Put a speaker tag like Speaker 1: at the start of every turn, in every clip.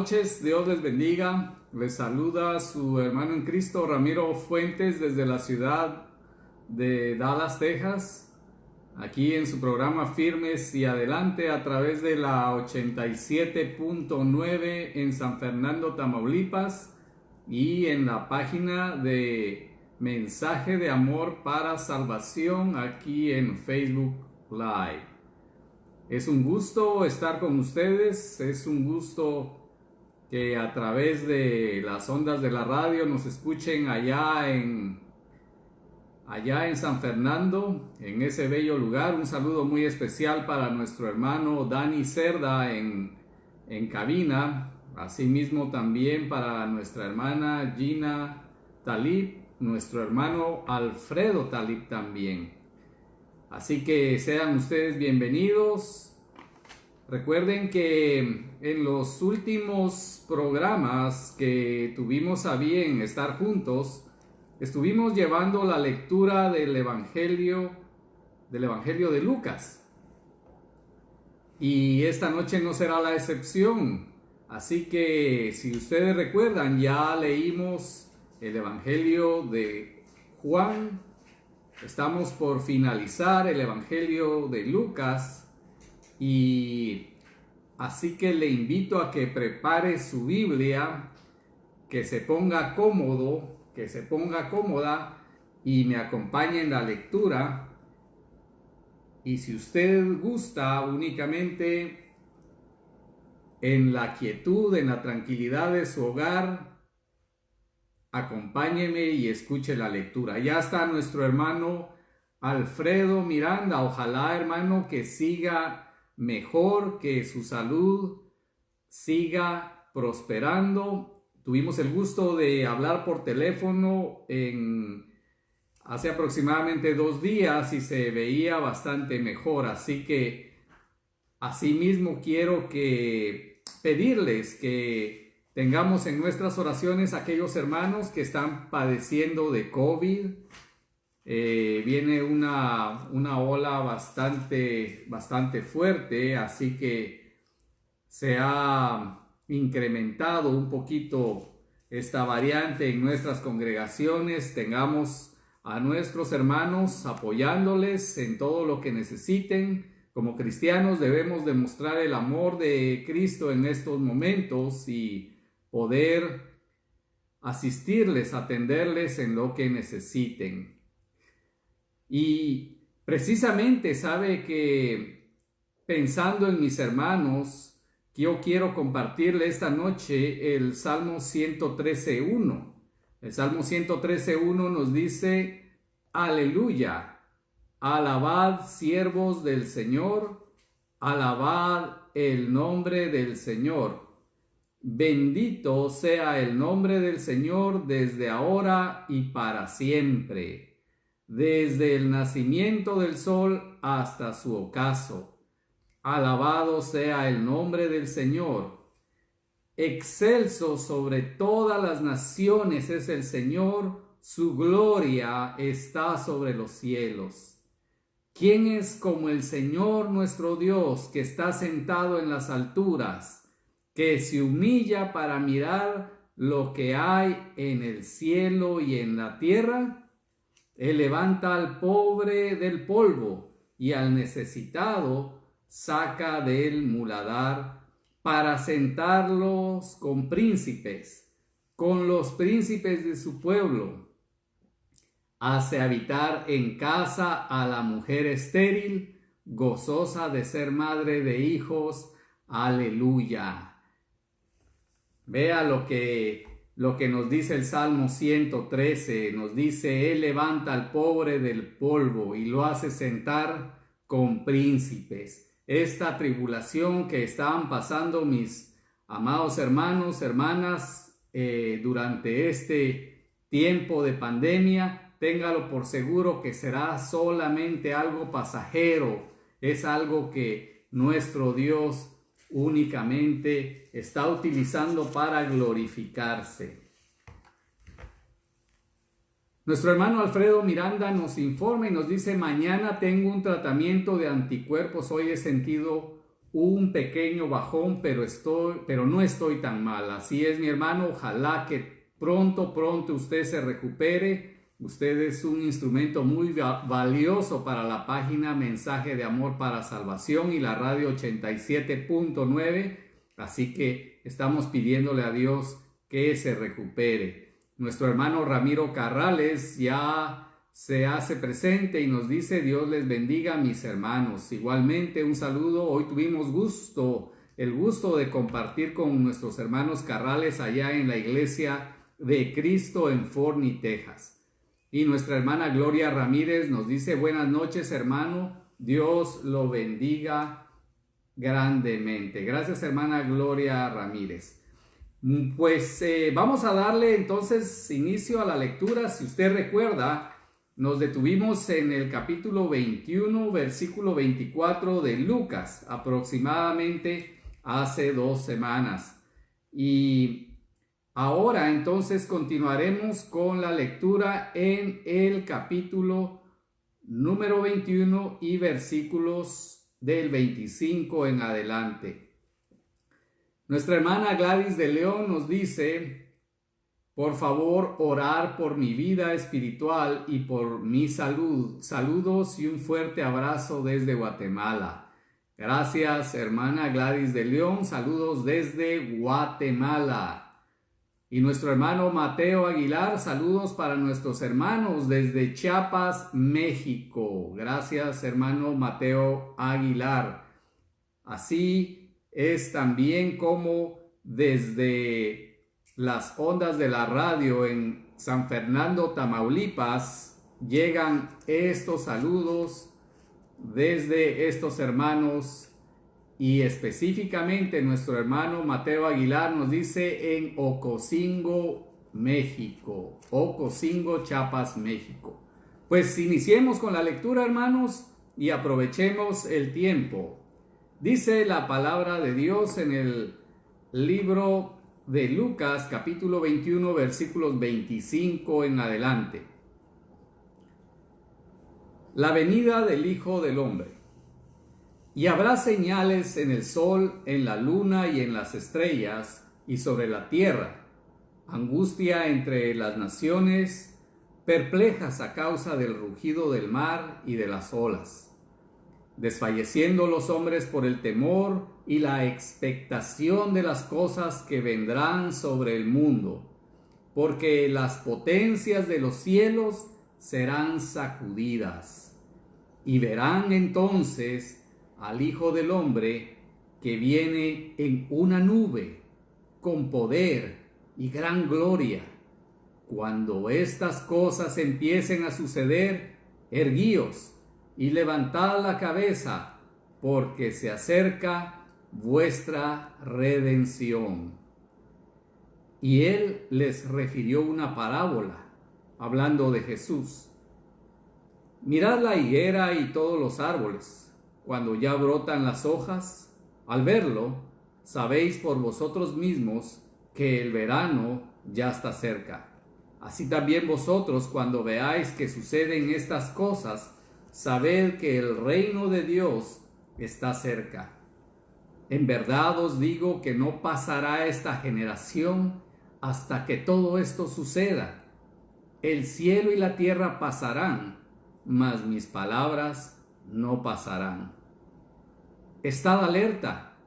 Speaker 1: noches, Dios les bendiga. Les saluda su hermano en Cristo, Ramiro Fuentes, desde la ciudad de Dallas, Texas. Aquí en su programa Firmes y Adelante a través de la 87.9 en San Fernando, Tamaulipas, y en la página de Mensaje de Amor para Salvación aquí en Facebook Live. Es un gusto estar con ustedes, es un gusto que a través de las ondas de la radio nos escuchen allá en San Fernando, en ese bello lugar. Un saludo muy especial para nuestro hermano Dani Cerda en cabina, asimismo también para nuestra hermana Gina Talib, nuestro hermano Alfredo Talib también. Así que sean ustedes bienvenidos. Recuerden que en los últimos programas que tuvimos a bien estar juntos, estuvimos llevando la lectura del Evangelio de Lucas. Y esta noche no será la excepción. Así que si ustedes recuerdan, ya leímos el Evangelio de Juan. Estamos por finalizar el Evangelio de Lucas. Y así que le invito a que prepare su Biblia, que se ponga cómodo, que se ponga cómoda y me acompañe en la lectura. Y si usted gusta, únicamente en la quietud, en la tranquilidad de su hogar, acompáñeme y escuche la lectura. Ya está nuestro hermano Alfredo Miranda. Ojalá, hermano, que siga mejor, que su salud siga prosperando. Tuvimos el gusto de hablar por teléfono hace aproximadamente 2 días y se veía bastante mejor. Así que asimismo quiero pedirles que tengamos en nuestras oraciones a aquellos hermanos que están padeciendo de COVID. Viene una ola bastante fuerte, así que se ha incrementado un poquito esta variante en nuestras congregaciones. Tengamos a nuestros hermanos apoyándoles en todo lo que necesiten. Como cristianos debemos demostrar el amor de Cristo en estos momentos y poder asistirles, atenderles en lo que necesiten. Y precisamente sabe que pensando en mis hermanos, yo quiero compartirle esta noche el Salmo 113.1. El Salmo 113.1 nos dice: Aleluya, alabad siervos del Señor, alabad el nombre del Señor. Bendito sea el nombre del Señor desde ahora y para siempre, desde el nacimiento del sol hasta su ocaso. Alabado sea el nombre del Señor. Excelso sobre todas las naciones es el Señor, su gloria está sobre los cielos. ¿Quién es como el Señor nuestro Dios, que está sentado en las alturas, que se humilla para mirar lo que hay en el cielo y en la tierra? Él levanta al pobre del polvo y al necesitado saca del muladar para sentarlos con príncipes, con los príncipes de su pueblo. Hace habitar en casa a la mujer estéril, gozosa de ser madre de hijos. Aleluya. Vea lo que nos dice el Salmo 113, nos dice: Él levanta al pobre del polvo y lo hace sentar con príncipes. Esta tribulación que estaban pasando mis amados hermanos, hermanas, durante este tiempo de pandemia, téngalo por seguro que será solamente algo pasajero. Es algo que nuestro Dios únicamente está utilizando para glorificarse. Nuestro hermano Alfredo Miranda nos informa y nos dice: mañana tengo un tratamiento de anticuerpos. Hoy he sentido un pequeño bajón, pero no estoy tan mal. Así es, mi hermano, ojalá que pronto usted se recupere. Usted es un instrumento muy valioso para la página Mensaje de Amor para Salvación y la radio 87.9. Así que estamos pidiéndole a Dios que se recupere. Nuestro hermano Ramiro Carrales ya se hace presente y nos dice: Dios les bendiga, mis hermanos. Igualmente un saludo. Hoy tuvimos el gusto de compartir con nuestros hermanos Carrales allá en la iglesia de Cristo en Forney, Texas. Y nuestra hermana Gloria Ramírez nos dice: buenas noches, hermano, Dios lo bendiga grandemente. Gracias, hermana Gloria Ramírez. Pues vamos a darle entonces inicio a la lectura. Si usted recuerda, nos detuvimos en el capítulo 21, versículo 24 de Lucas, aproximadamente hace 2 semanas. Y ahora entonces continuaremos con la lectura en el capítulo número 21 y versículos del 25 en adelante. Nuestra hermana Gladys de León nos dice: por favor, orar por mi vida espiritual y por mi salud. Saludos y un fuerte abrazo desde Guatemala. Gracias, hermana Gladys de León. Saludos desde Guatemala. Y nuestro hermano Mateo Aguilar, saludos para nuestros hermanos desde Chiapas, México. Gracias, hermano Mateo Aguilar. Así es también como desde las ondas de la radio en San Fernando, Tamaulipas, llegan estos saludos desde estos hermanos. Y específicamente nuestro hermano Mateo Aguilar nos dice en Ocosingo, México. Ocosingo, Chiapas, México. Pues iniciemos con la lectura, hermanos, y aprovechemos el tiempo. Dice la palabra de Dios en el libro de Lucas, capítulo 21, versículos 25 en adelante. La venida del Hijo del Hombre. Y habrá señales en el sol, en la luna y en las estrellas, y sobre la tierra, angustia entre las naciones, perplejas a causa del rugido del mar y de las olas, desfalleciendo los hombres por el temor y la expectación de las cosas que vendrán sobre el mundo, porque las potencias de los cielos serán sacudidas. Y verán entonces al Hijo del Hombre que viene en una nube con poder y gran gloria. Cuando estas cosas empiecen a suceder, erguíos y levantad la cabeza, porque se acerca vuestra redención. Y él les refirió una parábola, hablando de Jesús. Mirad la higuera y todos los árboles. Cuando ya brotan las hojas, al verlo, sabéis por vosotros mismos que el verano ya está cerca. Así también vosotros, cuando veáis que suceden estas cosas, sabed que el reino de Dios está cerca. En verdad os digo que no pasará esta generación hasta que todo esto suceda. El cielo y la tierra pasarán, mas mis palabras no pasarán. Estad alerta,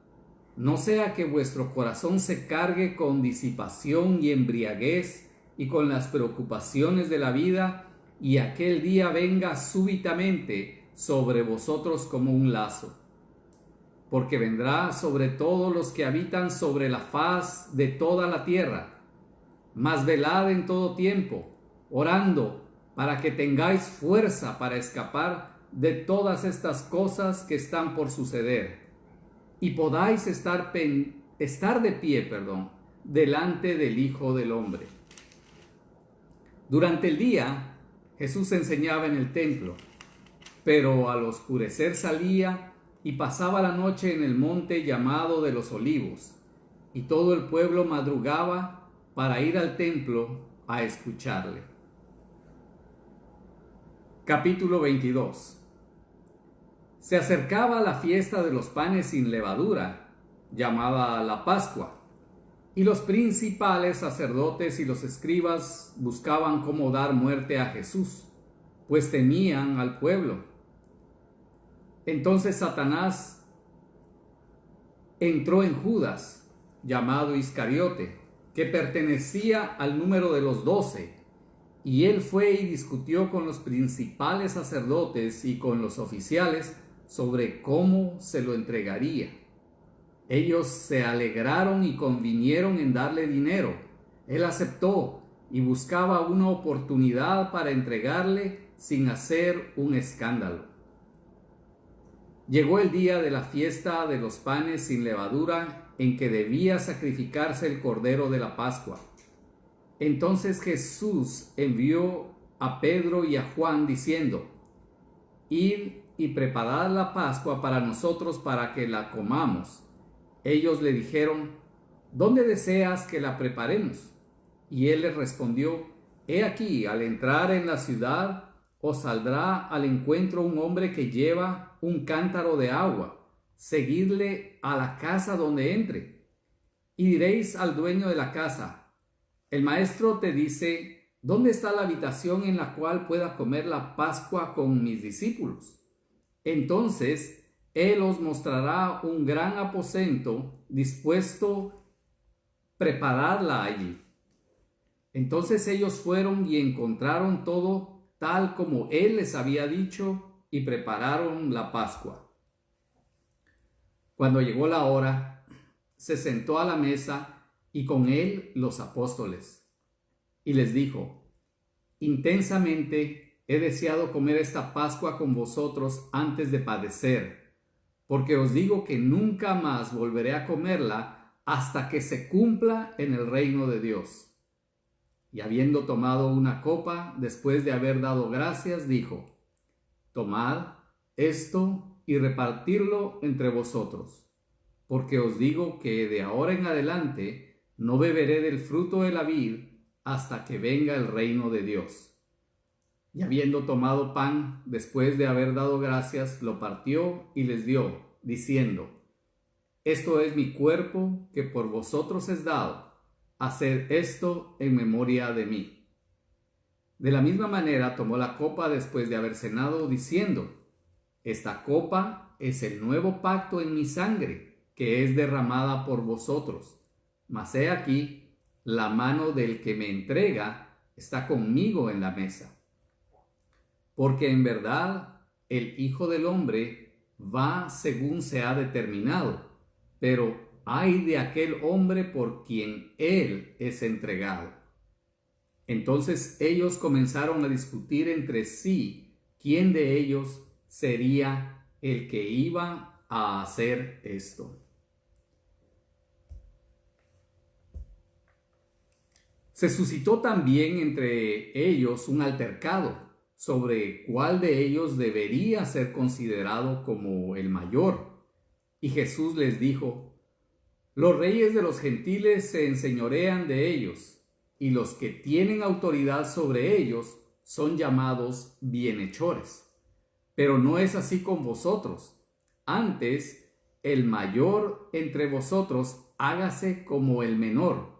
Speaker 1: no sea que vuestro corazón se cargue con disipación y embriaguez y con las preocupaciones de la vida, y aquel día venga súbitamente sobre vosotros como un lazo. Porque vendrá sobre todos los que habitan sobre la faz de toda la tierra. Mas velad en todo tiempo, orando, para que tengáis fuerza para escapar de todas estas cosas que están por suceder, y podáis estar de pie, delante del Hijo del Hombre. Durante el día, Jesús enseñaba en el templo, pero al oscurecer salía y pasaba la noche en el monte llamado de los Olivos, y todo el pueblo madrugaba para ir al templo a escucharle. Capítulo 22. Se acercaba la fiesta de los panes sin levadura, llamada la Pascua, y los principales sacerdotes y los escribas buscaban cómo dar muerte a Jesús, pues temían al pueblo. Entonces Satanás entró en Judas, llamado Iscariote, que pertenecía al número de los 12, y él fue y discutió con los principales sacerdotes y con los oficiales sobre cómo se lo entregaría. Ellos se alegraron y convinieron en darle dinero. Él aceptó y buscaba una oportunidad para entregarle sin hacer un escándalo. Llegó el día de la fiesta de los panes sin levadura, en que debía sacrificarse el cordero de la Pascua. Entonces Jesús envió a Pedro y a Juan diciendo: Id y preparad la Pascua para nosotros para que la comamos. Ellos le dijeron: ¿Dónde deseas que la preparemos? Y él les respondió: He aquí, al entrar en la ciudad, os saldrá al encuentro un hombre que lleva un cántaro de agua. Seguidle a la casa donde entre. Y diréis al dueño de la casa: El maestro te dice, ¿dónde está la habitación en la cual pueda comer la Pascua con mis discípulos? Entonces él os mostrará un gran aposento dispuesto, preparadla allí. Entonces ellos fueron y encontraron todo tal como él les había dicho y prepararon la Pascua. Cuando llegó la hora, se sentó a la mesa y con él los apóstoles. Y les dijo: Intensamente he deseado comer esta Pascua con vosotros antes de padecer, porque os digo que nunca más volveré a comerla hasta que se cumpla en el reino de Dios. Y habiendo tomado una copa, después de haber dado gracias, dijo: Tomad esto y repartirlo entre vosotros, porque os digo que de ahora en adelante no beberé del fruto de la vid hasta que venga el reino de Dios. Y habiendo tomado pan, después de haber dado gracias, lo partió y les dio, diciendo: Esto es mi cuerpo que por vosotros es dado. Haced esto en memoria de mí. De la misma manera tomó la copa después de haber cenado, diciendo: Esta copa es el nuevo pacto en mi sangre, que es derramada por vosotros. Mas he aquí, la mano del que me entrega está conmigo en la mesa. Porque en verdad el Hijo del Hombre va según se ha determinado, pero ay de aquel hombre por quien él es entregado. Entonces ellos comenzaron a discutir entre sí quién de ellos sería el que iba a hacer esto. Se suscitó también entre ellos un altercado sobre cuál de ellos debería ser considerado como el mayor. Y Jesús les dijo: Los reyes de los gentiles se enseñorean de ellos, y los que tienen autoridad sobre ellos son llamados bienhechores. Pero no es así con vosotros. Antes, el mayor entre vosotros hágase como el menor,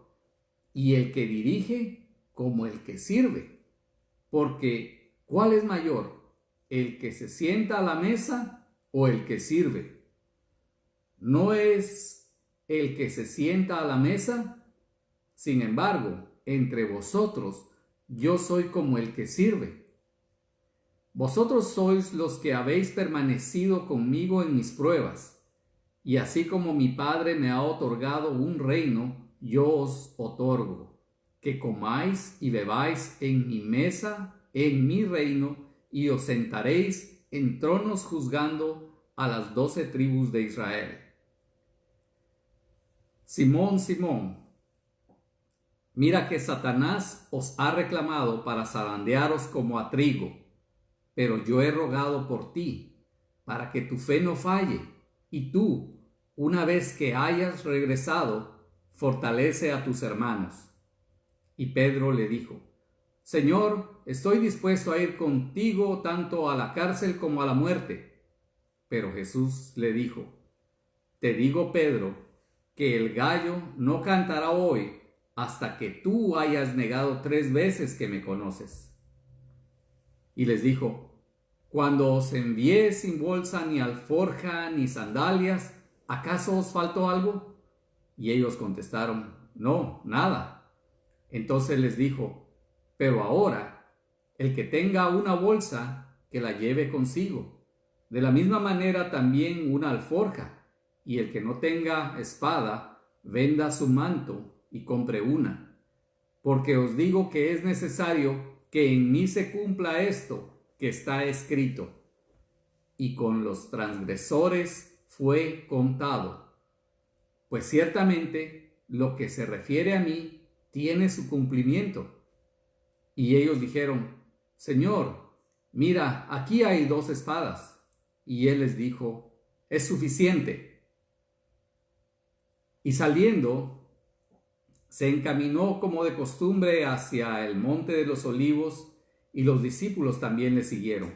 Speaker 1: y el que dirige como el que sirve. Porque, ¿cuál es mayor? ¿El que se sienta a la mesa o el que sirve? ¿No es el que se sienta a la mesa? Sin embargo, entre vosotros yo soy como el que sirve. Vosotros sois los que habéis permanecido conmigo en mis pruebas, y así como mi Padre me ha otorgado un reino, yo os otorgo, que comáis y bebáis en mi mesa, en mi reino, y os sentaréis en tronos juzgando a las 12 tribus de Israel. Simón, Simón, mira que Satanás os ha reclamado para zarandearos como a trigo, pero yo he rogado por ti, para que tu fe no falle, y tú, una vez que hayas regresado, fortalece a tus hermanos. Y Pedro le dijo: Señor, estoy dispuesto a ir contigo tanto a la cárcel como a la muerte. Pero Jesús le dijo: Te digo, Pedro, que el gallo no cantará hoy hasta que tú hayas negado 3 veces que me conoces. Y les dijo: Cuando os envié sin bolsa, ni alforja, ni sandalias, ¿acaso os faltó algo? Y ellos contestaron: No, nada. Entonces les dijo: Pero ahora, el que tenga una bolsa, que la lleve consigo. De la misma manera también una alforja, y el que no tenga espada, venda su manto y compre una. Porque os digo que es necesario que en mí se cumpla esto que está escrito: y con los transgresores fue contado. Pues ciertamente lo que se refiere a mí tiene su cumplimiento. Y ellos dijeron: Señor, mira, aquí hay 2 espadas. Y él les dijo: Es suficiente. Y saliendo, se encaminó como de costumbre hacia el monte de los olivos, y los discípulos también le siguieron.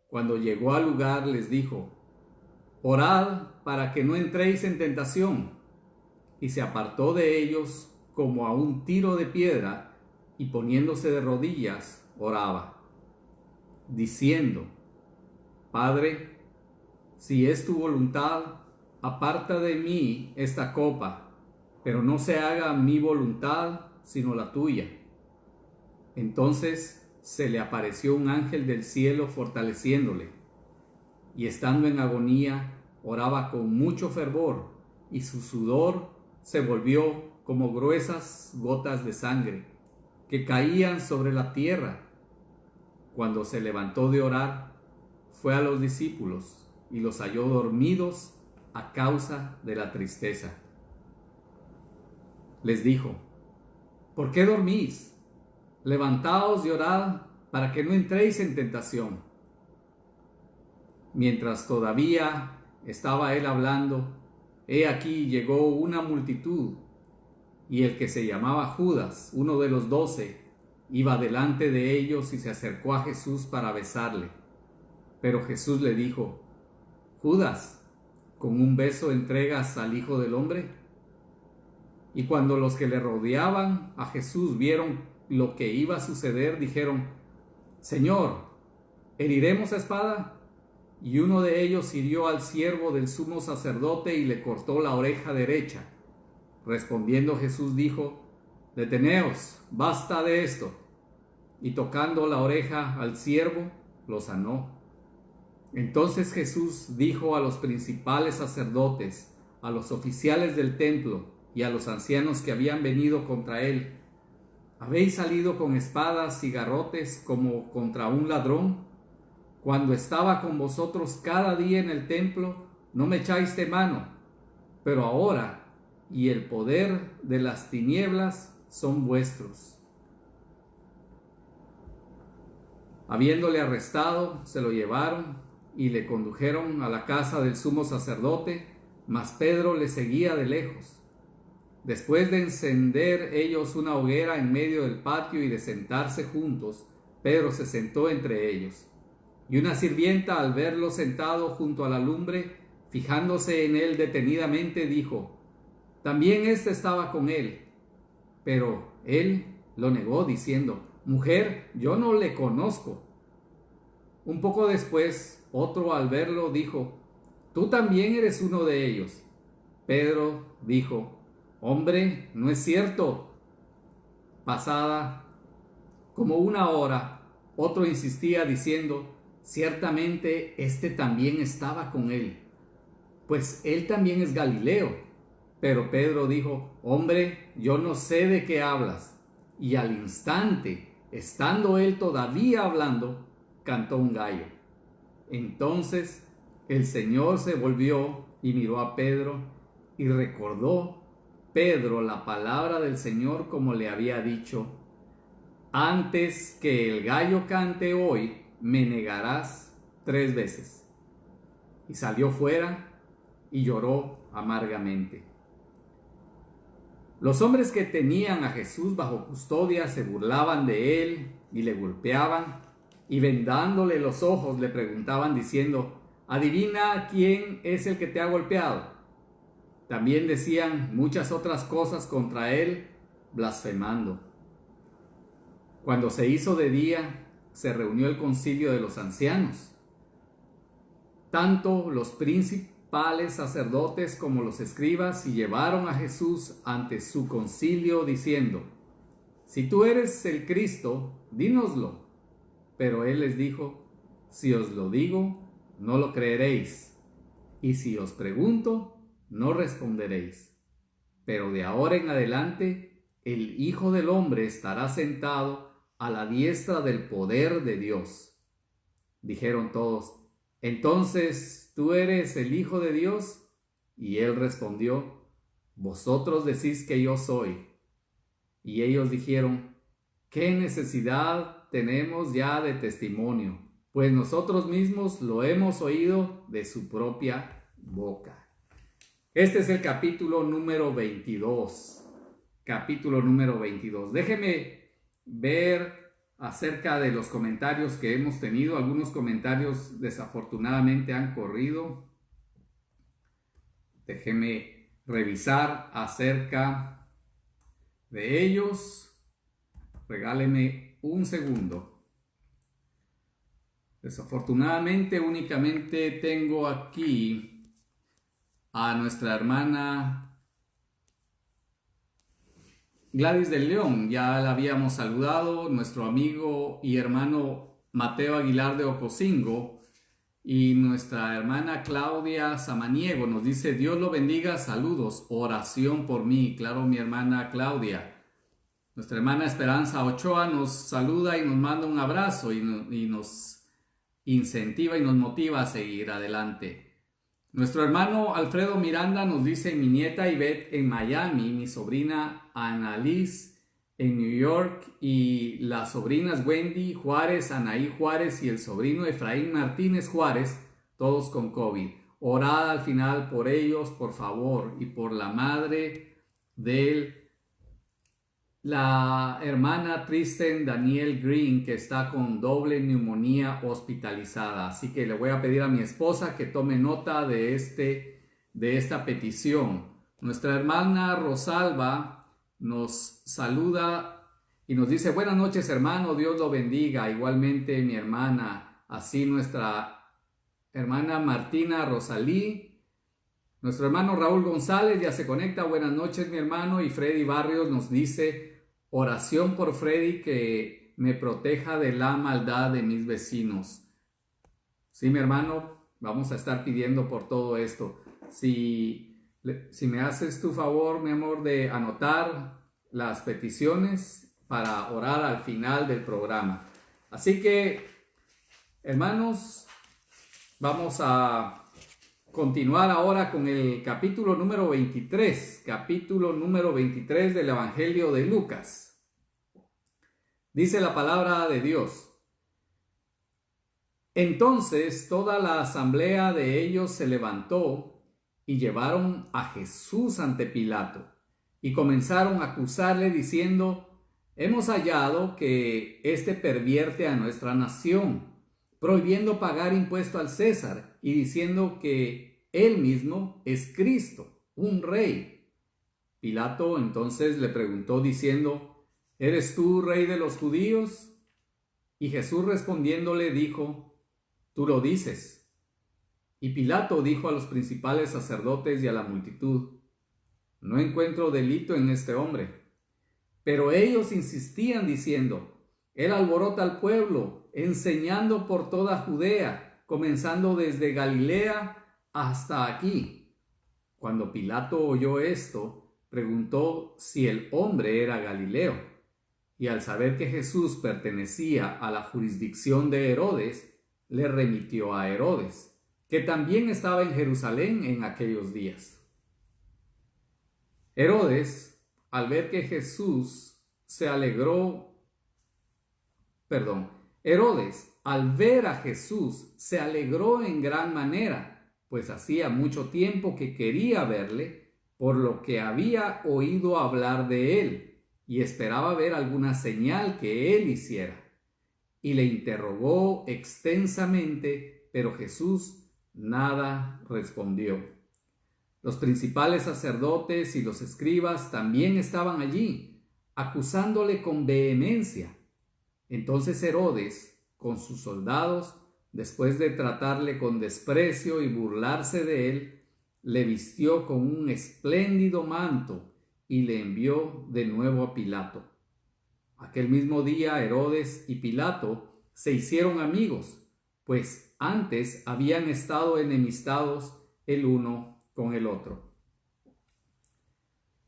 Speaker 1: Cuando llegó al lugar, les dijo: Orad para que no entréis en tentación. Y se apartó de ellos como a un tiro de piedra, y poniéndose de rodillas, oraba, diciendo: Padre, si es tu voluntad, aparta de mí esta copa, pero no se haga mi voluntad, sino la tuya. Entonces se le apareció un ángel del cielo fortaleciéndole, y estando en agonía, oraba con mucho fervor, y su sudor se volvió como gruesas gotas de sangre, que caían sobre la tierra. Cuando se levantó de orar, fue a los discípulos, y los halló dormidos a causa de la tristeza. Les dijo: ¿Por qué dormís? Levantaos y orad para que no entréis en tentación. Mientras todavía estaba él hablando, he aquí llegó una multitud, y el que se llamaba Judas, uno de los 12, iba delante de ellos y se acercó a Jesús para besarle. Pero Jesús le dijo: Judas, ¿con un beso entregas al Hijo del Hombre? Y cuando los que le rodeaban a Jesús vieron lo que iba a suceder, dijeron: Señor, ¿heriremos a espada? Y uno de ellos hirió al siervo del sumo sacerdote y le cortó la oreja derecha. Respondiendo Jesús dijo: Deteneos, basta de esto. Y tocando la oreja al siervo, lo sanó. Entonces Jesús dijo a los principales sacerdotes, a los oficiales del templo y a los ancianos que habían venido contra él: ¿Habéis salido con espadas y garrotes como contra un ladrón? Cuando estaba con vosotros cada día en el templo, no me echáis mano, pero ahora y el poder de las tinieblas son vuestros. Habiéndole arrestado, se lo llevaron y le condujeron a la casa del sumo sacerdote, mas Pedro le seguía de lejos. Después de encender ellos una hoguera en medio del patio y de sentarse juntos, Pedro se sentó entre ellos. Y una sirvienta, al verlo sentado junto a la lumbre, fijándose en él detenidamente, dijo: También éste estaba con él. Pero él lo negó, diciendo: Mujer, yo no le conozco. Un poco después, otro, al verlo, dijo: Tú también eres uno de ellos. Pedro dijo: Hombre, no es cierto. Pasada como una hora, otro insistía diciendo: Ciertamente este también estaba con él, pues él también es Galileo. Pero Pedro dijo: Hombre, yo no sé de qué hablas. Y al instante, estando él todavía hablando, cantó un gallo. Entonces el Señor se volvió y miró a Pedro, y recordó Pedro la palabra del Señor, como le había dicho: Antes que el gallo cante hoy, me negarás 3 veces. Y salió fuera y lloró amargamente. Los hombres que tenían a Jesús bajo custodia se burlaban de él y le golpeaban, y vendándole los ojos le preguntaban diciendo: adivina quién es el que te ha golpeado. También decían muchas otras cosas contra él, blasfemando. Cuando se hizo de día, se reunió el concilio de los ancianos. Tanto los principales sacerdotes como los escribas y llevaron a Jesús ante su concilio diciendo: si tú eres el Cristo, dínoslo. Pero él les dijo: si os lo digo, no lo creeréis, y si os pregunto, no responderéis. Pero de ahora en adelante, el Hijo del Hombre estará sentado a la diestra del poder de Dios. Dijeron todos: entonces, ¿tú eres el Hijo de Dios? Y él respondió: vosotros decís que yo soy. Y ellos dijeron: ¿qué necesidad tenemos ya de testimonio? Pues nosotros mismos lo hemos oído de su propia boca. Este es el capítulo número 22. Capítulo número 22. Déjeme ver acerca de los comentarios que hemos tenido. Algunos comentarios desafortunadamente han corrido. Déjeme revisar acerca de ellos. Regáleme un segundo. Desafortunadamente únicamente tengo aquí a nuestra hermana Gladys del León. Ya la habíamos saludado. Nuestro amigo y hermano Mateo Aguilar de Ocosingo. Y nuestra hermana Claudia Samaniego nos dice: Dios lo bendiga, saludos, oración por mí. Claro, mi hermana Claudia. Nuestra hermana Esperanza Ochoa nos saluda y nos manda un abrazo y nos incentiva y nos motiva a seguir adelante. Nuestro hermano Alfredo Miranda nos dice: mi nieta Ivette en Miami, mi sobrina Annalise en New York y las sobrinas Wendy Juárez, Anaí Juárez y el sobrino Efraín Martínez Juárez, todos con COVID. Orad al final por ellos, por favor, y por la madre de la hermana Tristan Daniel Green, que está con doble neumonía hospitalizada. Así que le voy a pedir a mi esposa que tome nota de esta petición. Nuestra hermana Rosalba nos saluda y nos dice: buenas noches, hermano, Dios lo bendiga. Igualmente mi hermana, así nuestra hermana Martina Rosalí. Nuestro hermano Raúl González ya se conecta: buenas noches, mi hermano. Y Freddy Barrios nos dice: oración por Freddy, que me proteja de la maldad de mis vecinos. Sí, mi hermano, vamos a estar pidiendo por todo esto. Si me haces tu favor, mi amor, de anotar las peticiones para orar al final del programa. Así que, hermanos, vamos a continuar ahora con el capítulo número 23. Capítulo número 23 del Evangelio de Lucas. Dice la palabra de Dios: entonces toda la asamblea de ellos se levantó y llevaron a Jesús ante Pilato y comenzaron a acusarle diciendo: hemos hallado que éste pervierte a nuestra nación, prohibiendo pagar impuesto al César y diciendo que él mismo es Cristo, un rey. Pilato entonces le preguntó diciendo: ¿eres tú rey de los judíos? Y Jesús respondiéndole dijo: tú lo dices. Y Pilato dijo a los principales sacerdotes y a la multitud: no encuentro delito en este hombre. Pero ellos insistían diciendo: él alborota al pueblo, enseñando por toda Judea, comenzando desde Galilea hasta aquí. Cuando Pilato oyó esto, preguntó si el hombre era Galileo. Y al saber que Jesús pertenecía a la jurisdicción de Herodes, le remitió a Herodes, que también estaba en Jerusalén en aquellos días. Herodes, al ver que Jesús se alegró, Herodes, al ver a Jesús, se alegró en gran manera, pues hacía mucho tiempo que quería verle, por lo que había oído hablar de él, y esperaba ver alguna señal que él hiciera. Y le interrogó extensamente, pero Jesús nada respondió. Los principales sacerdotes y los escribas también estaban allí, acusándole con vehemencia. Entonces Herodes, con sus soldados, después de tratarle con desprecio y burlarse de él, le vistió con un espléndido manto y le envió de nuevo a Pilato. Aquel mismo día Herodes y Pilato se hicieron amigos, pues antes habían estado enemistados el uno con el otro.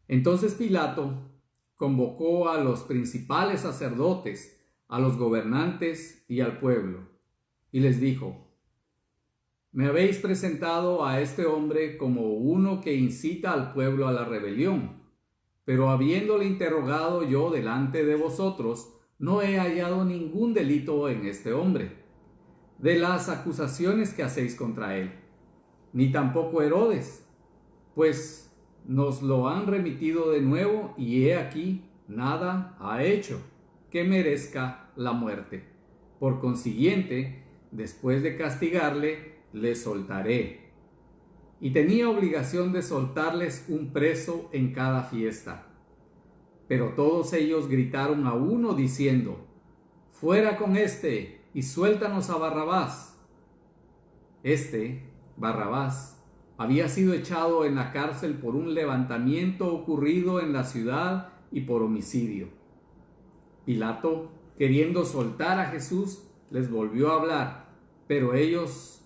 Speaker 1: Entonces Pilato convocó a los principales sacerdotes, a los gobernantes y al pueblo, y les dijo: «Me habéis presentado a este hombre como uno que incita al pueblo a la rebelión, pero habiéndole interrogado yo delante de vosotros, no he hallado ningún delito en este hombre, de las acusaciones que hacéis contra él, ni tampoco Herodes, pues nos lo han remitido de nuevo y he aquí, nada ha hecho que merezca la muerte. Por consiguiente, después de castigarle, le soltaré». Y tenía obligación de soltarles un preso en cada fiesta. Pero todos ellos gritaron a uno diciendo: «Fuera con éste y suéltanos a Barrabás». Barrabás, había sido echado en la cárcel por un levantamiento ocurrido en la ciudad y por homicidio. Pilato, queriendo soltar a Jesús, les volvió a hablar, pero ellos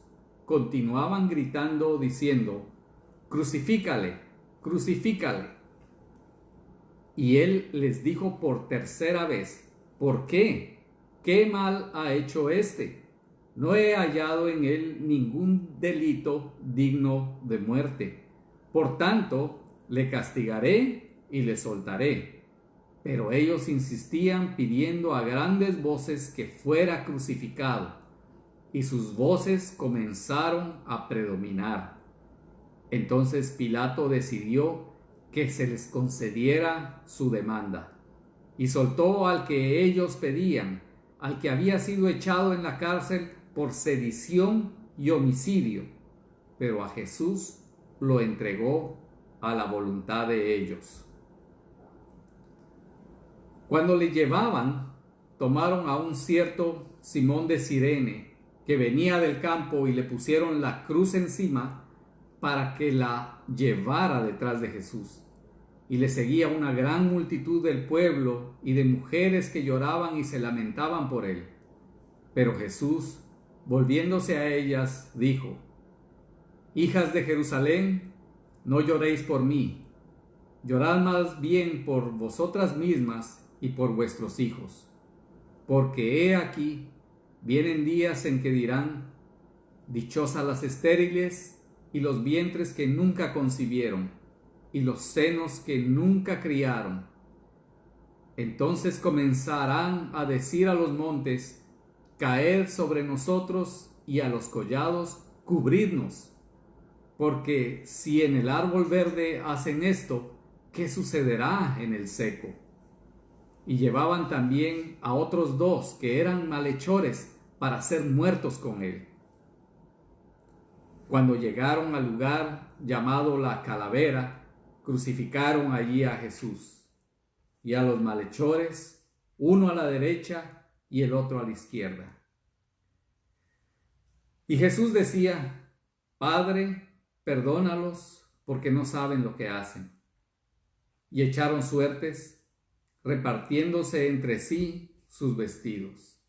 Speaker 1: continuaban gritando diciendo: «Crucifícale, crucifícale». Y él les dijo por tercera vez: «¿Por qué? ¿Qué mal ha hecho éste? No he hallado en él ningún delito digno de muerte. Por tanto, le castigaré y le soltaré». Pero ellos insistían pidiendo a grandes voces que fuera crucificado, y sus voces comenzaron a predominar. Entonces Pilato decidió que se les concediera su demanda, y soltó al que ellos pedían, al que había sido echado en la cárcel por sedición y homicidio, pero a Jesús lo entregó a la voluntad de ellos. Cuando le llevaban, tomaron a un cierto Simón de Cirene, que venía del campo, y le pusieron la cruz encima para que la llevara detrás de Jesús. Y le seguía una gran multitud del pueblo y de mujeres que lloraban y se lamentaban por él. Pero Jesús, volviéndose a ellas, dijo: «Hijas de Jerusalén, no lloréis por mí, llorad más bien por vosotras mismas y por vuestros hijos. Porque he aquí, vienen días en que dirán: dichosas las estériles y los vientres que nunca concibieron, y los senos que nunca criaron. Entonces comenzarán a decir a los montes: caed sobre nosotros, y a los collados: cubridnos. Porque si en el árbol verde hacen esto, ¿qué sucederá en el seco?». Y llevaban también a otros dos que eran malhechores para ser muertos con él. Cuando llegaron al lugar llamado la Calavera, crucificaron allí a Jesús y a los malhechores, uno a la derecha y el otro a la izquierda. Y Jesús decía: «Padre, perdónalos, porque no saben lo que hacen». Y echaron suertes, repartiéndose entre sí sus vestidos.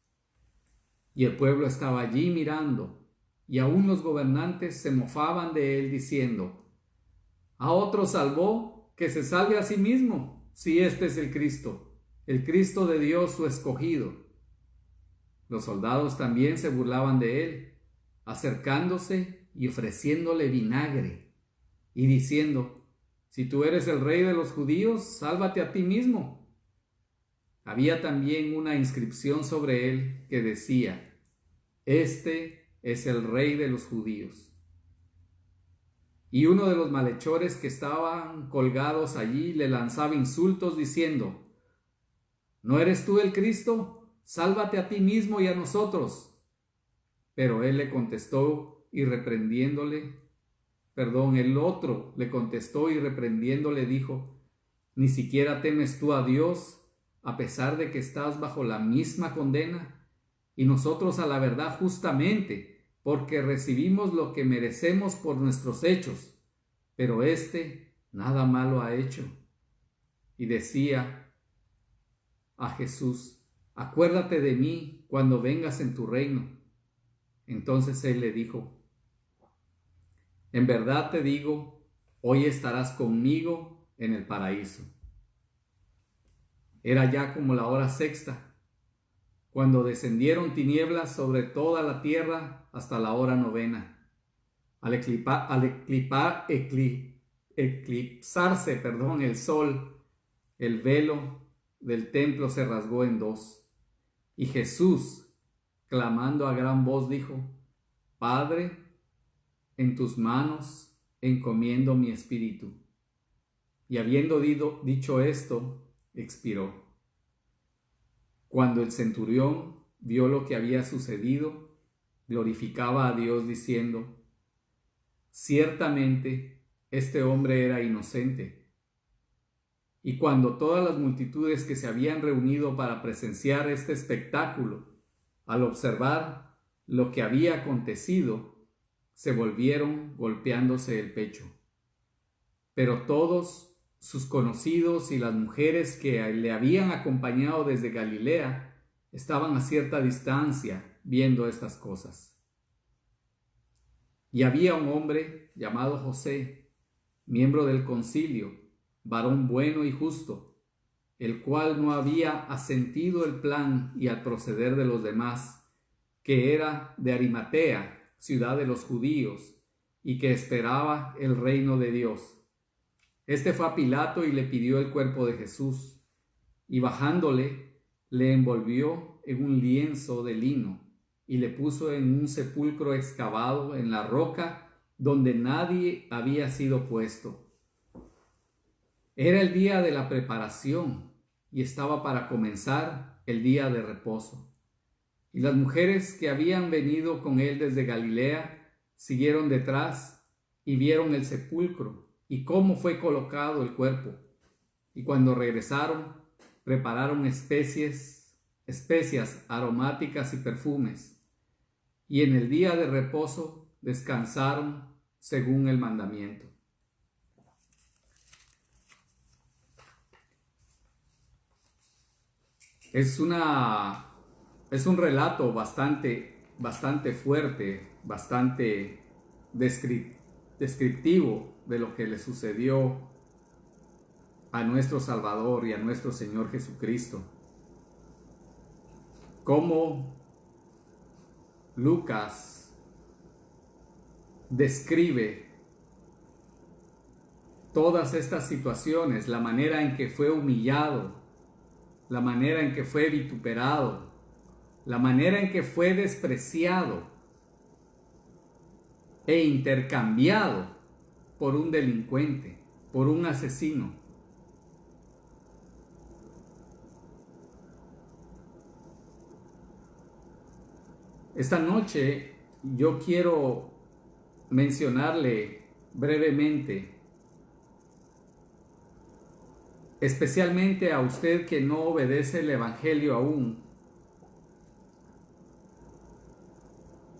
Speaker 1: Y el pueblo estaba allí mirando, y aún los gobernantes se mofaban de él, diciendo: «A otro salvó, que se salve a sí mismo, si este es el Cristo de Dios, su escogido». Los soldados también se burlaban de él, acercándose y ofreciéndole vinagre, y diciendo: «Si tú eres el rey de los judíos, sálvate a ti mismo». Había también una inscripción sobre él que decía: «Este es el rey de los judíos». Y uno de los malhechores que estaban colgados allí le lanzaba insultos diciendo: «¿No eres tú el Cristo? Sálvate a ti mismo y a nosotros». Pero él le contestó y reprendiéndole, el otro le contestó y reprendiéndole dijo: ¿Ni siquiera temes tú a Dios, a pesar de que estás bajo la misma condena? Y nosotros a la verdad justamente, porque recibimos lo que merecemos por nuestros hechos, pero éste nada malo ha hecho. Y decía a Jesús: acuérdate de mí cuando vengas en tu reino. Entonces él le dijo: en verdad te digo, hoy estarás conmigo en el paraíso. Era ya como la hora sexta, cuando descendieron tinieblas sobre toda la tierra hasta la hora novena. Al eclipsarse el sol, el velo del templo se rasgó en dos. Y Jesús, clamando a gran voz, dijo: Padre, en tus manos encomiendo mi espíritu. Y habiendo dicho esto, expiró. Cuando el centurión vio lo que había sucedido, glorificaba a Dios diciendo: ciertamente este hombre era inocente. Y cuando todas las multitudes que se habían reunido para presenciar este espectáculo, al observar lo que había acontecido, se volvieron golpeándose el pecho. Pero todos sus conocidos y las mujeres que le habían acompañado desde Galilea estaban a cierta distancia viendo estas cosas. Y había un hombre llamado José, miembro del concilio, varón bueno y justo, el cual no había asentido el plan y al proceder de los demás, que era de Arimatea, ciudad de los judíos, y que esperaba el reino de Dios. Este fue a Pilato y le pidió el cuerpo de Jesús, y bajándole, le envolvió en un lienzo de lino, y le puso en un sepulcro excavado en la roca donde nadie había sido puesto. Era el día de la preparación, y estaba para comenzar el día de reposo. Y las mujeres que habían venido con él desde Galilea siguieron detrás y vieron el sepulcro y cómo fue colocado el cuerpo. Y cuando regresaron, prepararon especias aromáticas y perfumes. Y en el día de reposo descansaron según el mandamiento. Es un relato bastante fuerte, bastante descriptivo de lo que le sucedió a nuestro Salvador y a nuestro Señor Jesucristo. Cómo Lucas describe todas estas situaciones, la manera en que fue humillado, la manera en que fue vituperado, la manera en que fue despreciado e intercambiado por un delincuente, por un asesino. Esta noche yo quiero mencionarle brevemente, especialmente a usted que no obedece el Evangelio aún.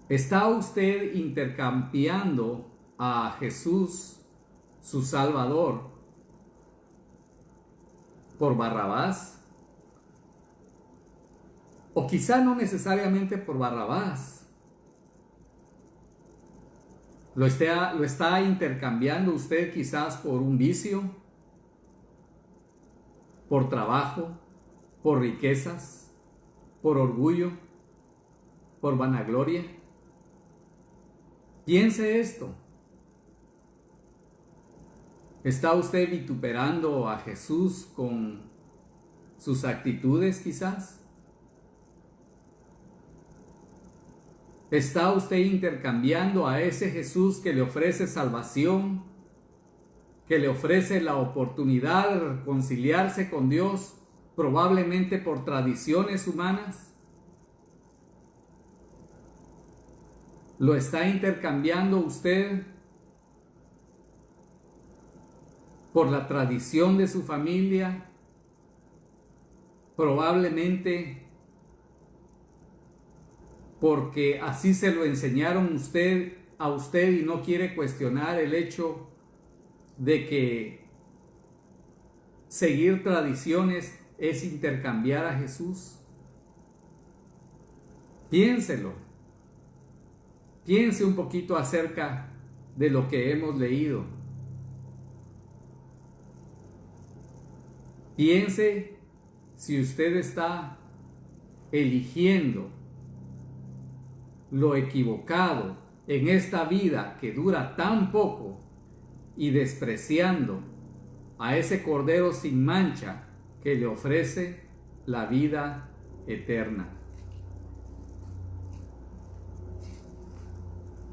Speaker 1: ¿Está usted intercambiando a Jesús, su Salvador, por Barrabás? O quizá no necesariamente por Barrabás. ¿Lo está intercambiando usted quizás por un vicio, por trabajo, por riquezas, por orgullo, por vanagloria? Piense esto. ¿Está usted vituperando a Jesús con sus actitudes quizás? ¿Está usted intercambiando a ese Jesús que le ofrece salvación, que le ofrece la oportunidad de reconciliarse con Dios, probablemente por tradiciones humanas? ¿Lo está intercambiando usted por la tradición de su familia? Probablemente porque así se lo enseñaron a usted y no quiere cuestionar el hecho de que seguir tradiciones es intercambiar a Jesús. Piénselo. Piense un poquito acerca de lo que hemos leído. Piense si usted está eligiendo lo equivocado en esta vida que dura tan poco y despreciando a ese Cordero sin mancha que le ofrece la vida eterna.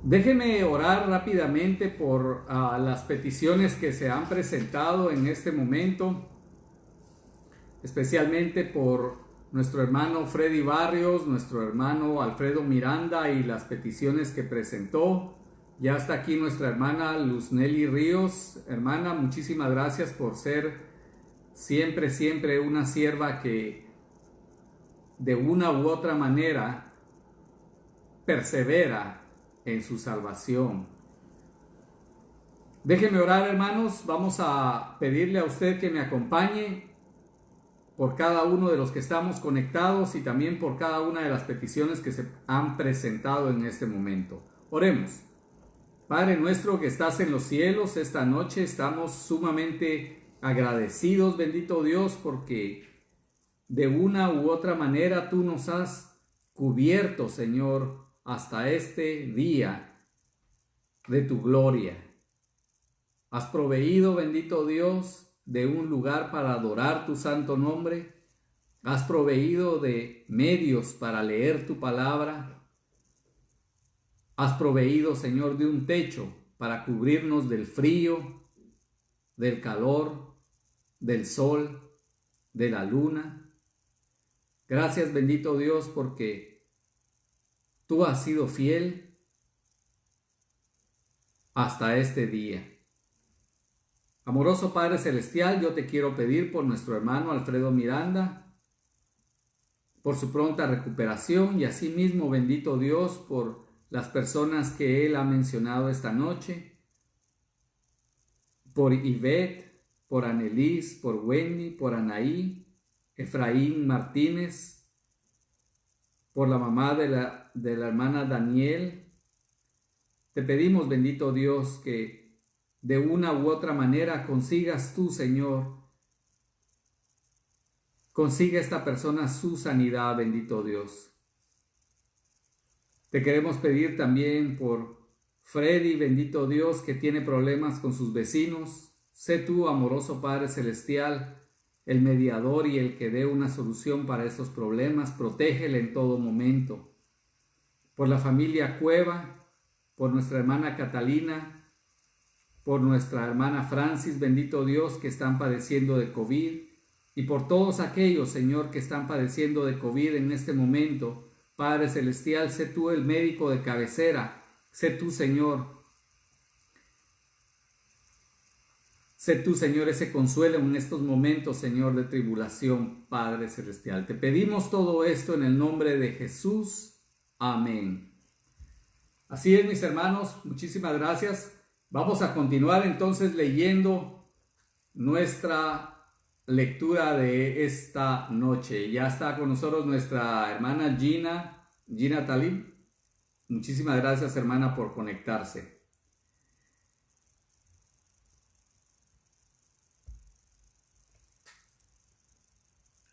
Speaker 1: Déjeme orar rápidamente por las peticiones que se han presentado en este momento, especialmente por nuestro hermano Freddy Barrios, nuestro hermano Alfredo Miranda y las peticiones que presentó. Ya está aquí nuestra hermana Luz Nelly Ríos. Hermana, muchísimas gracias por ser siempre una sierva que de una u otra manera persevera en su salvación. Déjenme orar, hermanos. Vamos a pedirle a usted que me acompañe por cada uno de los que estamos conectados y también por cada una de las peticiones que se han presentado en este momento. Oremos. Padre nuestro que estás en los cielos, esta noche estamos sumamente agradecidos, bendito Dios, porque de una u otra manera tú nos has cubierto, Señor, hasta este día de tu gloria. Has proveído, bendito Dios, de un lugar para adorar tu santo nombre. Has proveído de medios para leer tu palabra. Has proveído, Señor, de un techo para cubrirnos del frío, del calor, del sol, de la luna. Gracias, bendito Dios, porque tú has sido fiel hasta este día. Amoroso Padre Celestial, yo te quiero pedir por nuestro hermano Alfredo Miranda, por su pronta recuperación y asimismo, bendito Dios, por las personas que él ha mencionado esta noche, por Ivette, por Annelies, por Wendy, por Anaí, Efraín Martínez, por la mamá de la hermana Daniel. Te pedimos, bendito Dios, que de una u otra manera consigas tú, Señor, consiga esta persona su sanidad, bendito Dios. Te queremos pedir también por Freddy, bendito Dios, que tiene problemas con sus vecinos. Sé tú, amoroso Padre Celestial, el mediador y el que dé una solución para estos problemas. Protégele en todo momento. Por la familia Cueva, por nuestra hermana Catalina, por nuestra hermana Francis, bendito Dios, que están padeciendo de COVID, y por todos aquellos, Señor, que están padeciendo de COVID en este momento. Padre Celestial, sé tú el médico de cabecera, sé tú, Señor. Sé tú, Señor, ese consuelo en estos momentos, Señor, de tribulación, Padre Celestial. Te pedimos todo esto en el nombre de Jesús. Amén. Así es, mis hermanos, muchísimas gracias. Vamos a continuar entonces leyendo nuestra lectura de esta noche. Ya está con nosotros nuestra hermana Gina Talib. Muchísimas gracias, hermana, por conectarse.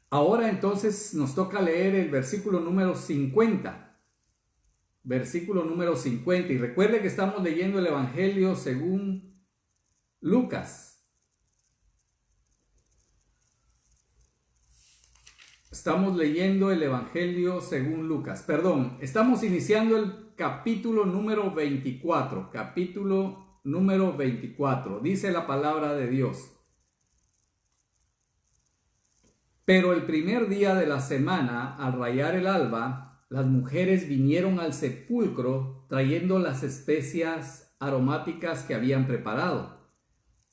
Speaker 1: Ahora entonces nos toca leer el versículo número 50. Versículo número 50. Y recuerde que estamos leyendo el Evangelio según Lucas. Estamos leyendo el Evangelio según Lucas. Perdón, estamos iniciando el capítulo número 24. Capítulo número 24. Dice la palabra de Dios. Pero el primer día de la semana, al rayar el alba, las mujeres vinieron al sepulcro trayendo las especias aromáticas que habían preparado,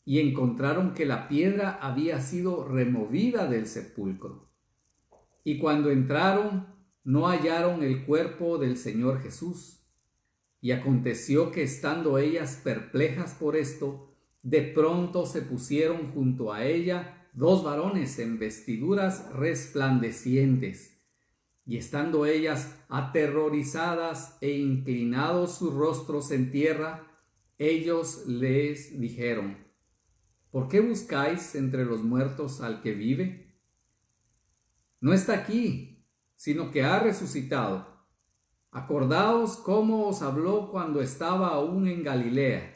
Speaker 1: y encontraron que la piedra había sido removida del sepulcro. Y cuando entraron, no hallaron el cuerpo del Señor Jesús. Y aconteció que estando ellas perplejas por esto, de pronto se pusieron junto a ella 2 varones en vestiduras resplandecientes. Y estando ellas aterrorizadas e inclinados sus rostros en tierra, ellos les dijeron: ¿por qué buscáis entre los muertos al que vive? No está aquí, sino que ha resucitado. Acordaos cómo os habló cuando estaba aún en Galilea,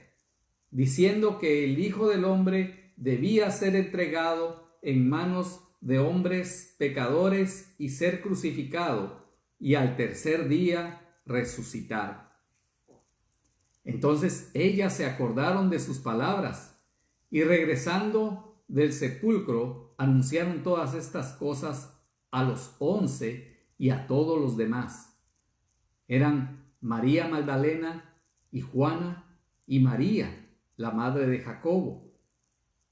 Speaker 1: diciendo que el Hijo del Hombre debía ser entregado en manos de hombres pecadores y ser crucificado, y al tercer día resucitar. Entonces ellas se acordaron de sus palabras, y regresando del sepulcro anunciaron todas estas cosas a los 11 y a todos los demás. Eran María Magdalena y Juana y María, la madre de Jacobo.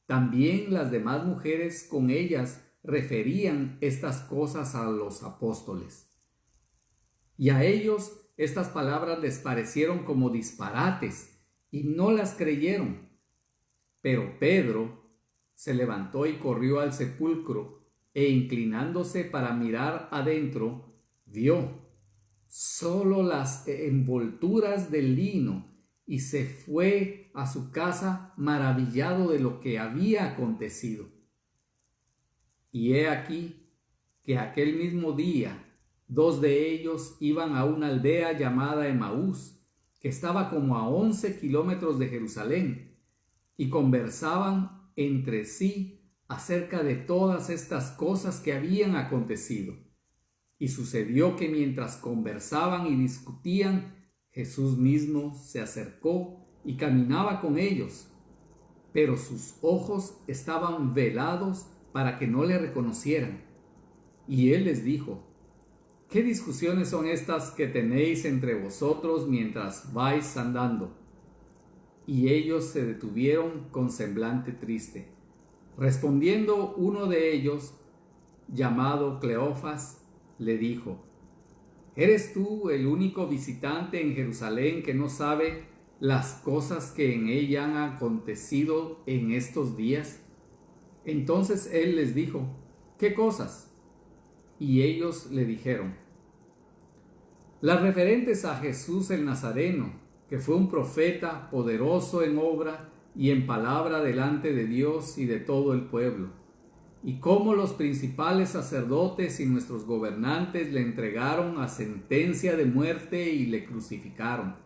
Speaker 1: También las demás mujeres con ellas referían estas cosas a los apóstoles. Y a ellos estas palabras les parecieron como disparates y no las creyeron. Pero Pedro se levantó y corrió al sepulcro, e inclinándose para mirar adentro, vio solo las envolturas de lino, y se fue a su casa maravillado de lo que había acontecido. Y he aquí que aquel mismo día 2 de ellos iban a una aldea llamada Emaús, que estaba como a 11 kilómetros de Jerusalén, y conversaban entre sí acerca de todas estas cosas que habían acontecido. Y sucedió que mientras conversaban y discutían, Jesús mismo se acercó y caminaba con ellos, pero sus ojos estaban velados para que no le reconocieran. Y él les dijo: ¿qué discusiones son estas que tenéis entre vosotros mientras vais andando? Y ellos se detuvieron con semblante triste. Respondiendo uno de ellos, llamado Cleofas, le dijo: ¿eres tú el único visitante en Jerusalén que no sabe las cosas que en ella han acontecido en estos días? Entonces él les dijo: ¿qué cosas? Y ellos le dijeron: las referentes a Jesús el Nazareno, que fue un profeta poderoso en obra y en palabra delante de Dios y de todo el pueblo, y cómo los principales sacerdotes y nuestros gobernantes le entregaron a sentencia de muerte y le crucificaron.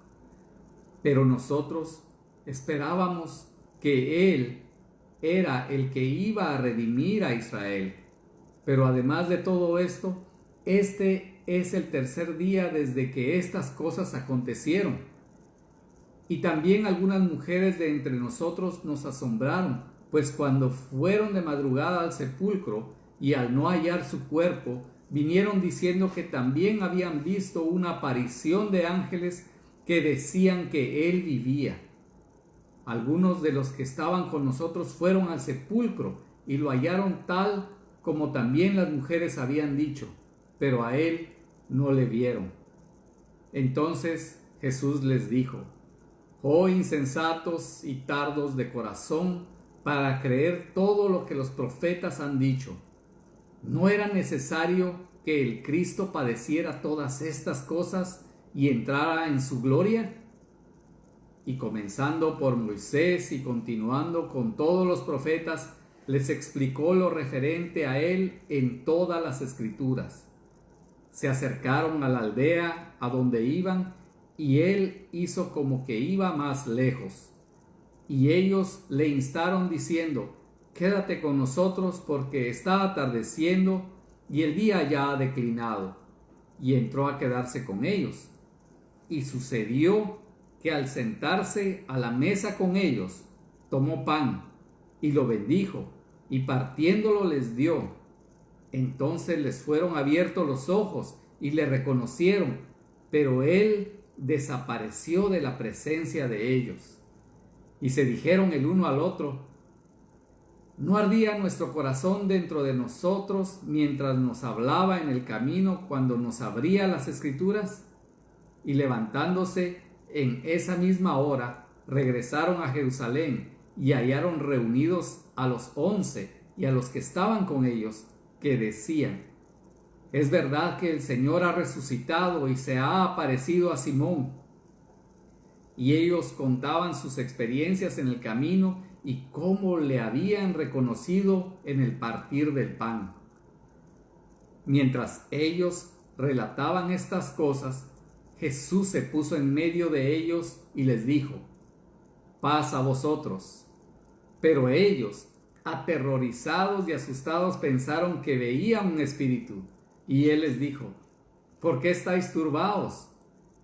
Speaker 1: Pero nosotros esperábamos que Él era el que iba a redimir a Israel. Pero además de todo esto, este es el tercer día desde que estas cosas acontecieron. Y también algunas mujeres de entre nosotros nos asombraron, pues cuando fueron de madrugada al sepulcro y al no hallar su cuerpo, vinieron diciendo que también habían visto una aparición de ángeles que decían que él vivía. Algunos de los que estaban con nosotros fueron al sepulcro y lo hallaron tal como también las mujeres habían dicho, pero a él no le vieron. Entonces Jesús les dijo: oh insensatos y tardos de corazón, para creer todo lo que los profetas han dicho. ¿No era necesario que el Cristo padeciera todas estas cosas y entrara en su gloria? Y comenzando por Moisés y continuando con todos los profetas, les explicó lo referente a él en todas las escrituras. Se acercaron a la aldea a donde iban, y él hizo como que iba más lejos. Y ellos le instaron diciendo: quédate con nosotros porque está atardeciendo y el día ya ha declinado. Y entró a quedarse con ellos. Y sucedió que al sentarse a la mesa con ellos, tomó pan y lo bendijo, y partiéndolo les dio. Entonces les fueron abiertos los ojos y le reconocieron, pero él desapareció de la presencia de ellos. Y se dijeron el uno al otro: ¿no ardía nuestro corazón dentro de nosotros mientras nos hablaba en el camino cuando nos abría las Escrituras? Y levantándose en esa misma hora, regresaron a Jerusalén y hallaron reunidos a los 11 y a los que estaban con ellos, que decían: es verdad que el Señor ha resucitado y se ha aparecido a Simón. Y ellos contaban sus experiencias en el camino y cómo le habían reconocido en el partir del pan. Mientras ellos relataban estas cosas, Jesús se puso en medio de ellos y les dijo: paz a vosotros. Pero ellos, aterrorizados y asustados, pensaron que veían un espíritu. Y él les dijo: ¿por qué estáis turbados?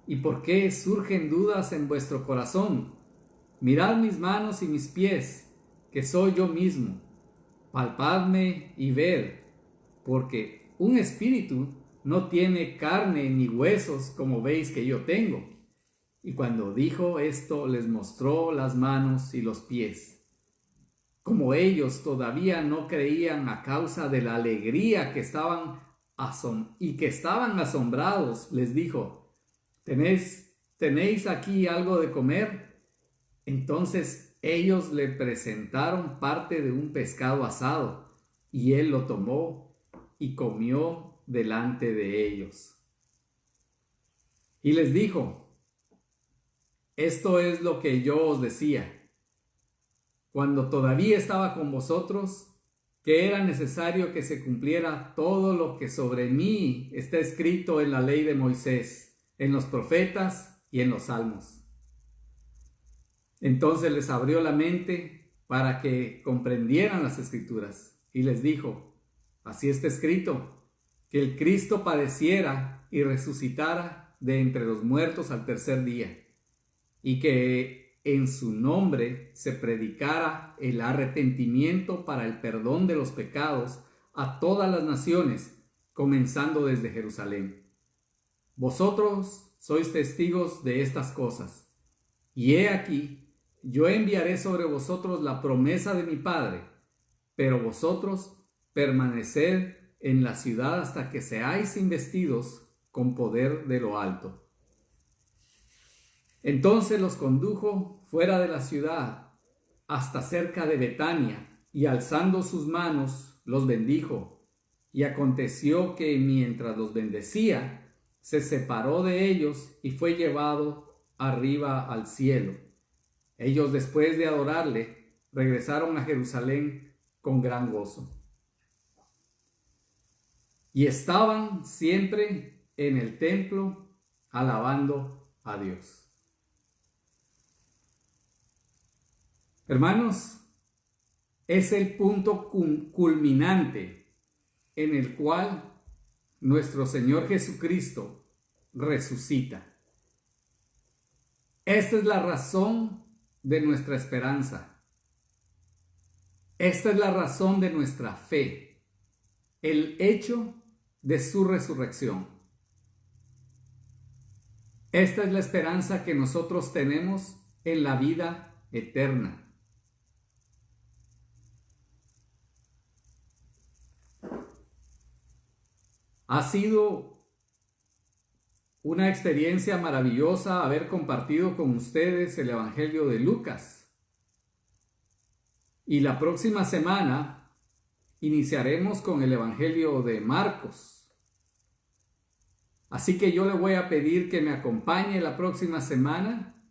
Speaker 1: ¿Y por qué surgen dudas en vuestro corazón? Mirad mis manos y mis pies, que soy yo mismo. Palpadme y ved, porque un espíritu no tiene carne ni huesos como veis que yo tengo. Y cuando dijo esto, les mostró las manos y los pies. Como ellos todavía no creían a causa de la alegría que estaban asombrados, les dijo: ¿Tenéis aquí algo de comer? Entonces ellos le presentaron parte de un pescado asado, y él lo tomó y comió delante de ellos. Y les dijo: esto es lo que yo os decía cuando todavía estaba con vosotros, que era necesario que se cumpliera todo lo que sobre mí está escrito en la ley de Moisés, en los profetas y en los salmos. Entonces les abrió la mente para que comprendieran las Escrituras y les dijo: así está escrito, que el Cristo padeciera y resucitara de entre los muertos al tercer día, y que en su nombre se predicara el arrepentimiento para el perdón de los pecados a todas las naciones, comenzando desde Jerusalén. Vosotros sois testigos de estas cosas. Y he aquí, yo enviaré sobre vosotros la promesa de mi Padre, pero vosotros permaneced en la ciudad hasta que seáis investidos con poder de lo alto. Entonces los condujo fuera de la ciudad hasta cerca de Betania, y alzando sus manos los bendijo. Y aconteció que mientras los bendecía, se separó de ellos y fue llevado arriba al cielo. Ellos, después de adorarle, regresaron a Jerusalén con gran gozo. Y estaban siempre en el templo alabando a Dios. Hermanos, es el punto culminante en el cual nuestro Señor Jesucristo resucita. Esta es la razón de nuestra esperanza. Esta es la razón de nuestra fe, el hecho de su resurrección. Esta es la esperanza que nosotros tenemos en la vida eterna. Ha sido una experiencia maravillosa haber compartido con ustedes el Evangelio de Lucas. Y la próxima semana iniciaremos con el Evangelio de Marcos. Así que yo le voy a pedir que me acompañe la próxima semana,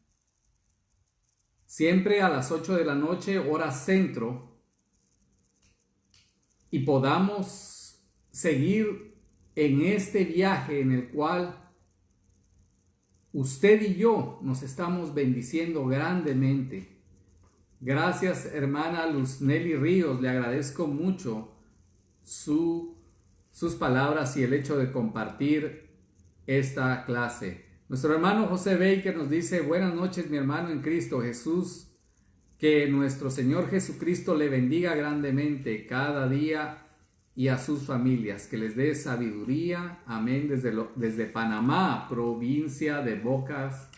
Speaker 1: siempre a las 8 de la noche, hora centro, y podamos seguir en este viaje en el cual usted y yo nos estamos bendiciendo grandemente. Gracias, hermana Luz Nelly Ríos, le agradezco mucho sus palabras y el hecho de compartir esta clase. Nuestro hermano José Baker nos dice: buenas noches, mi hermano en Cristo Jesús, que nuestro Señor Jesucristo le bendiga grandemente cada día y a sus familias, que les dé sabiduría. Amén. Desde Panamá, provincia de Bocas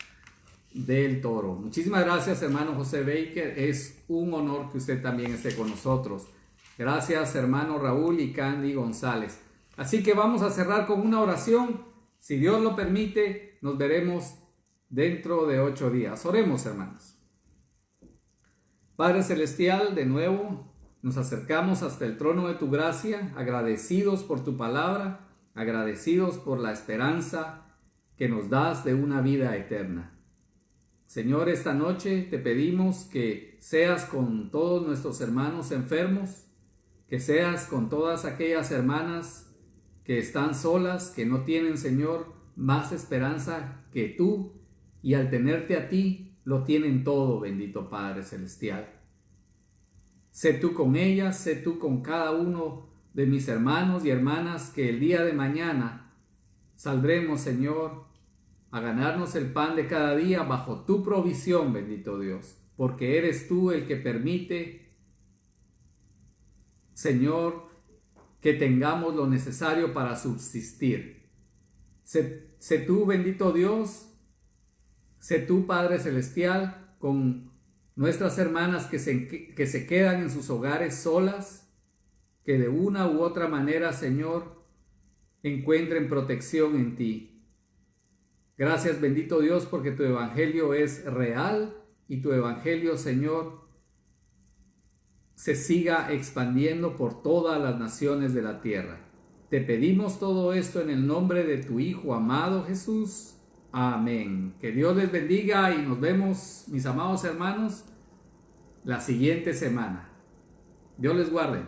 Speaker 1: del Toro. Muchísimas gracias, hermano José Baker. Es un honor que usted también esté con nosotros. Gracias, hermano Raúl y Candy González. Así que vamos a cerrar con una oración. Si Dios lo permite, nos veremos dentro de 8 días. Oremos, hermanos. Padre Celestial, de nuevo nos acercamos hasta el trono de tu gracia, agradecidos por tu palabra, agradecidos por la esperanza que nos das de una vida eterna. Señor, esta noche te pedimos que seas con todos nuestros hermanos enfermos, que seas con todas aquellas hermanas que están solas, que no tienen, Señor, más esperanza que tú, y al tenerte a ti, lo tienen todo, bendito Padre Celestial. Sé tú con ellas, sé tú con cada uno de mis hermanos y hermanas, que el día de mañana saldremos, Señor, a ganarnos el pan de cada día bajo tu provisión, bendito Dios, porque eres tú el que permite, Señor, que tengamos lo necesario para subsistir. Sé tú, bendito Dios, sé tú, Padre Celestial, con nuestras hermanas que se quedan en sus hogares solas, que de una u otra manera, Señor, encuentren protección en ti. Gracias, bendito Dios, porque tu evangelio es real y tu evangelio, Señor, se siga expandiendo por todas las naciones de la tierra. Te pedimos todo esto en el nombre de tu Hijo amado Jesús. Amén. Que Dios les bendiga y nos vemos, mis amados hermanos, la siguiente semana. Dios les guarde.